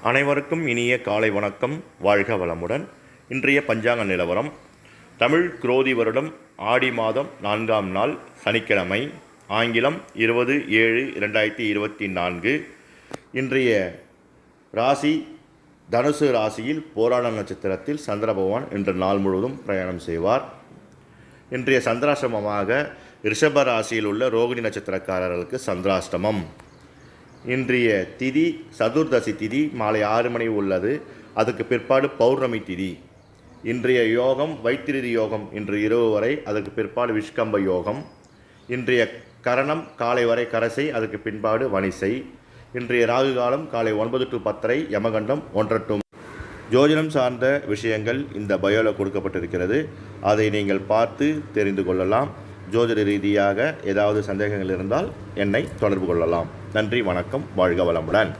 அனைவருக்கும் இனிய காலை வணக்கம். வாழ்க வளமுடன். இன்றைய பஞ்சாங்க நிலவரம். தமிழ் குரோதி வருடம் ஆடி மாதம் 4ஆம் நாள் சனிக்கிழமை, ஆங்கிலம் 20/7/2024. இன்றைய ராசி தனுசு ராசியில் போராட நட்சத்திரத்தில் சந்திர பகவான் இன்று நாள் முழுவதும் பிரயாணம் செய்வார். இன்றைய சந்திராஷ்டமமாக ரிஷப ராசியில் உள்ள ரோகிணி நட்சத்திரக்காரர்களுக்கு சந்திராஷ்டமம். இன்றைய திதி சதுர்தசி திதி மாலை 6 மணி உள்ளது. அதுக்கு பிற்பாடு பௌர்ணமி திதி. இன்றைய யோகம் வைத்திருதி யோகம் இன்று இரவு வரை, அதற்கு பிற்பாடு விஷ்கம்ப யோகம். இன்றைய கரணம் காலை வரை கரசை, அதுக்கு பின்பாடு வணிசை. இன்றைய ராகு காலம் காலை 9 to 10:30, யமகண்டம் 1 to. ஜோதிடம் சார்ந்த விஷயங்கள் இந்த பயோவில் கொடுக்கப்பட்டிருக்கிறது. அதை நீங்கள் பார்த்து தெரிந்து கொள்ளலாம். ஜோதிட ரீதியாக ஏதாவது சந்தேகங்கள் இருந்தால் என்னை தொடர்பு கொள்ளலாம். நன்றி, வணக்கம், வாழ்க வளமுடன்.